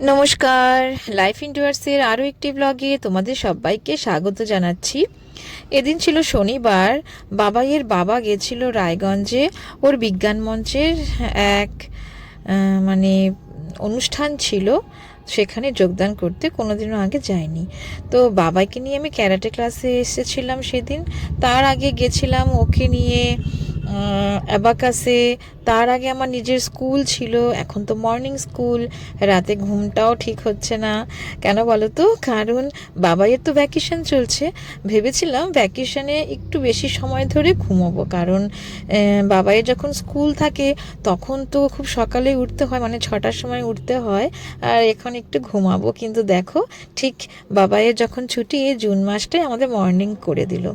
নমস্কার, লাইফ ইন্টুয়ার্সের আরও একটি ব্লগে তোমাদের সবাইকে স্বাগত জানাচ্ছি। এদিন ছিল শনিবার। বাবাইয়ের বাবা গেছিল রায়গঞ্জে, ওর বিজ্ঞান মঞ্চের এক মানে অনুষ্ঠান ছিল, সেখানে যোগদান করতে কোনোদিনও আগে যায়নি। তো বাবাইকে নিয়ে আমি ক্যারাটে ক্লাসে এসেছিলাম সেদিন। তার আগে গেছিলাম ওকে নিয়ে অ্যাবাকাসে। তার আগে আমার নিজের স্কুল ছিল, এখন তো মর্নিং স্কুল। রাতে ঘুমটাও ঠিক হচ্ছে না, কেন বলো তো? কারণ বাবাইয়ের তো ভ্যাকেশন চলছে। ভেবেছিলাম ভ্যাকেশনে একটু বেশি সময় ধরে ঘুমোবো, কারণ বাবাইয়ের যখন স্কুল থাকে তখন তো খুব সকালে উঠতে হয়, মানে 6টার সময় উঠতে হয়। আর এখন একটু ঘুমাবো, কিন্তু দেখো ঠিক বাবাইয়ের যখন ছুটি, এই জুন মাসটায় আমাদের মর্নিং করে দিল।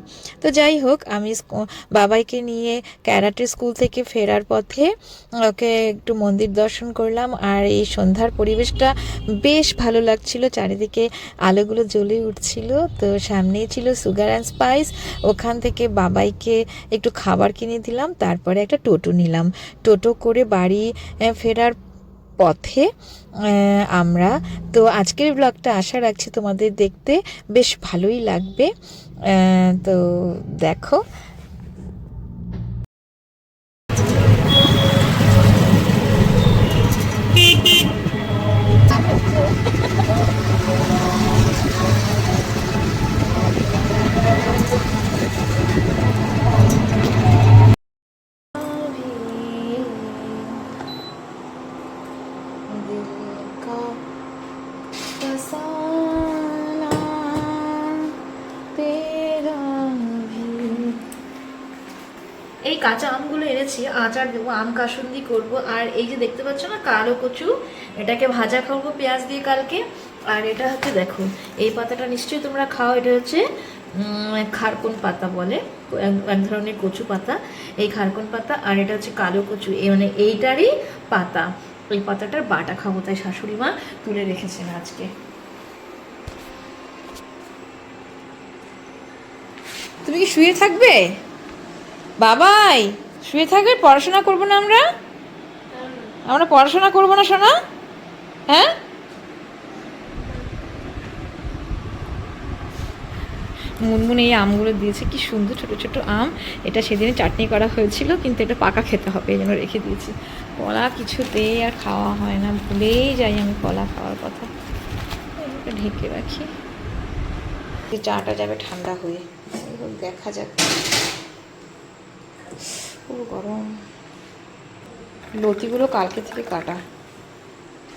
তো যাই হোক, আমি বাবাইকে নিয়ে ক্যারাটে স্কুল থেকে ফেরার পথে ওকে একটু মন্দির দর্শন করলাম। আর এই সন্ধ্যার পরিবেশটা বেশ ভালো লাগছিল, চারিদিকে আলোগুলো জ্বলে উঠছিল। তো সামনেই ছিল সুগার অ্যান্ড স্পাইস, ওখান থেকে বাবাইকে একটু খাবার কিনে দিলাম, তারপরে একটা টোটো নিলাম। টোটো করে বাড়ি ফেরার পথে আমরা তো আজকের ব্লগটা আশা রাখছি তোমাদের দেখতে বেশ ভালোই লাগবে। তো দেখো। এই কাঁচা আমগুলো এনেছি, আচার দেবো, আম কাসুন্দি করব। আর এই যে দেখতে পাচ্ছ না কালো কচু, এটাকে ভাজা খাবো পেঁয়াজ দিয়ে কালকে। আর এটা হচ্ছে, দেখো এই পাতাটা নিশ্চয়ই তোমরা খাও, এটা হচ্ছে খারকন পাতা বলে, এক ধরনের কচু পাতা, এই খারকন পাতা। আর এটা হচ্ছে কালো কচু, মানে এইটারই পাতা। এই পাতাটার বাটা খাবো, তাই শাশুড়ি মা তুলে রেখেছেন আজকে। তুমি কি শুয়ে থাকবে? বাবাই শুয়ে থাকবে? পড়াশোনা করবো না আমরা? আমরা পড়াশোনা করবো না সোনা? হ্যাঁ, মুনমুন এই আমগুলো দিয়েছে, কি সুন্দর ছোট ছোট আম। এটা সেদিনে চাটনি করা হয়েছিল, কিন্তু এটা পাকা খেতে হবে, এই জন্য রেখে দিয়েছি। কলা কিছুতেই আর খাওয়া হয় না, ভুলেই যাই আমি কলা খাওয়ার কথা। এটা ঢেকে রাখি, চাটা যাবে ঠান্ডা হয়ে। দেখা যাক, খুব গরম। লতিগুলো কালকে থেকে কাটা,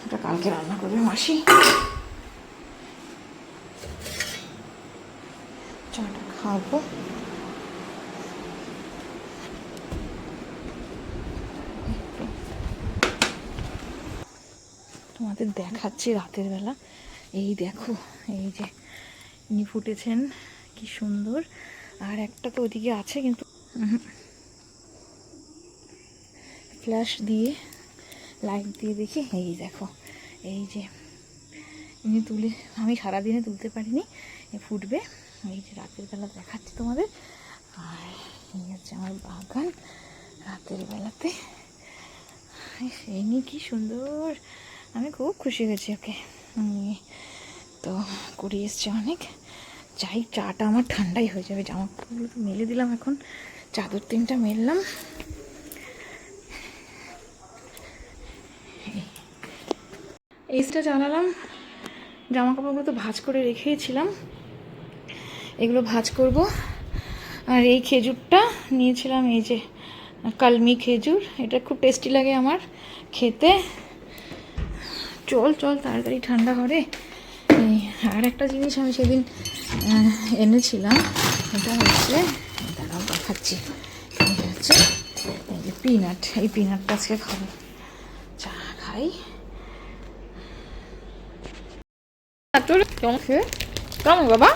এটা কালকে রান্না করবে মাসি। চাটা খাবো। তোমাদের দেখাচ্ছি রাতের বেলা। এই দেখো, এই যে ইনি ফুটেছেন, কি সুন্দর। আর একটা তো ওদিকে আছে, কিন্তু ফ্ল্যাশ দিয়ে লাইট দিয়ে দেখি। এই দেখো, এই যে ইনি তুলে, আমি সারাদিনে তুলতে পারিনি, ফুটবে। এই যে রাতের বেলা দেখাচ্ছি তোমাদের। আর এই হচ্ছে আমার বাগান রাতের বেলাতে। সেই নিয়ে কি সুন্দর, আমি খুব খুশি হয়েছি ওকে নিয়ে। তো কুড়িয়ে এসছে অনেক। চাই চাটা আমার ঠান্ডাই হয়ে যাবে। জামা কাপড়গুলো তো মেলে দিলাম, এখন চাদর 3টা মেললাম। এসিটা জ্বালালাম, জামা কাপড়গুলো তো ভাঁজ করে রেখেছিলাম, এগুলো ভাঁজ করব। আর এই খেজুরটা নিয়েছিলাম, এই যে কালমি খেজুর, এটা খুব টেস্টি লাগে আমার খেতে। চল চল তাড়াতাড়ি ঠান্ডা হবে। আর একটা জিনিস আমি সেদিন এনেছিলাম, এটা হচ্ছে, দাঁড়াও দেখাচ্ছি, এটা হচ্ছে এই যে পিনাট। এই পিনাটটা আজকে খাবো, চা খাই। কেমন বাবা?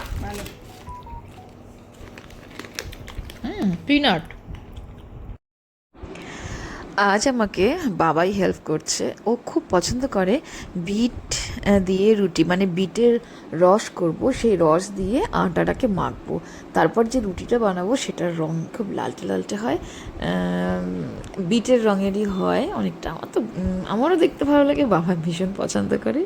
পিনাট। আজ আমাকে বাবাই হেল্প করছে। ও খুব পছন্দ করে বিট দিয়ে রুটি, মানে বিটের রস করব, সেই রস দিয়ে আটাটাকে মাখবো, তারপর যে রুটিটা বানাবো সেটার রং খুব লালটে লালটে হয়, বিটের রঙেরই হয় অনেকটা। আমারও দেখতে ভালো লাগে, বাবা ভীষণ পছন্দ করে।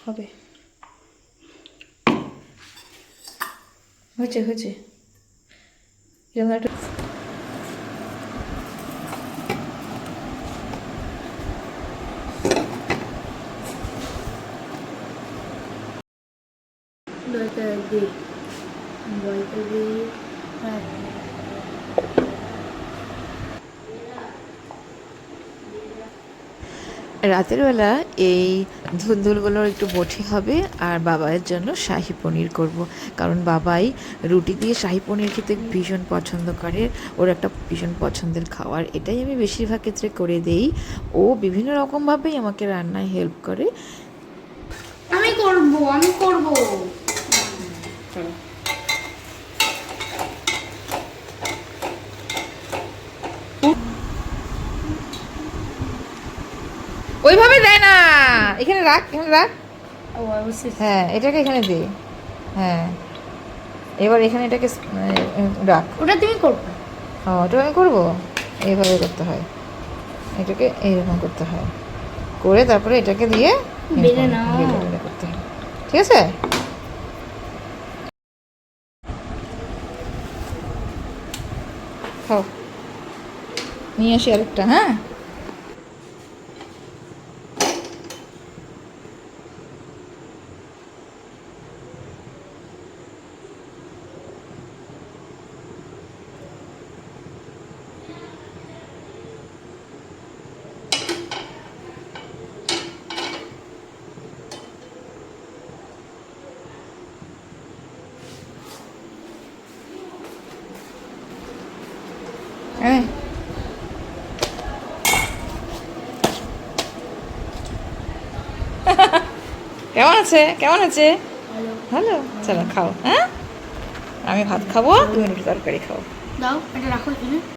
হবে, হয়েছে হয়েছে এরকম একটা রাতের বেলা এই ধুন্দুলগুলোর একটু বটি হবে আর বাবাইয়ের জন্য শাহি পনির করব। কারণ বাবাই রুটি দিয়ে শাহি পনির খেতে ভীষণ পছন্দ করে, ওর একটা ভীষণ পছন্দের খাবার। এটাই আমি বেশিরভাগ ক্ষেত্রে করে দেই। ও বিভিন্ন রকমভাবেই আমাকে রান্নায় হেল্প করে। আমি করব ওইভাবে দেয় না, এখানে রাখ, এখানে রাখ। হ্যাঁ, এটাকে এখানে দে। হ্যাঁ, এবার এখানে এটাকে রাখ। ওটা তুমি করবে। ওটা আমি করবো, এইভাবে করতে হয়, এটাকে এইরকম করতে হয়, করে তারপরে এটাকে দিয়ে বেলে নাও। বেলে বেলে করতে হয়, ঠিক আছে? খাও, নিয়ে আসি আরেকটা। হ্যাঁ, হ্যাঁ। কেমন আছে, কেমন আছে? ভালো, চলো খাও। হ্যাঁ, আমি ভাত খাবো, তুমি রুটি তরকারি খাও। দাও, এটা রাখো এখানে।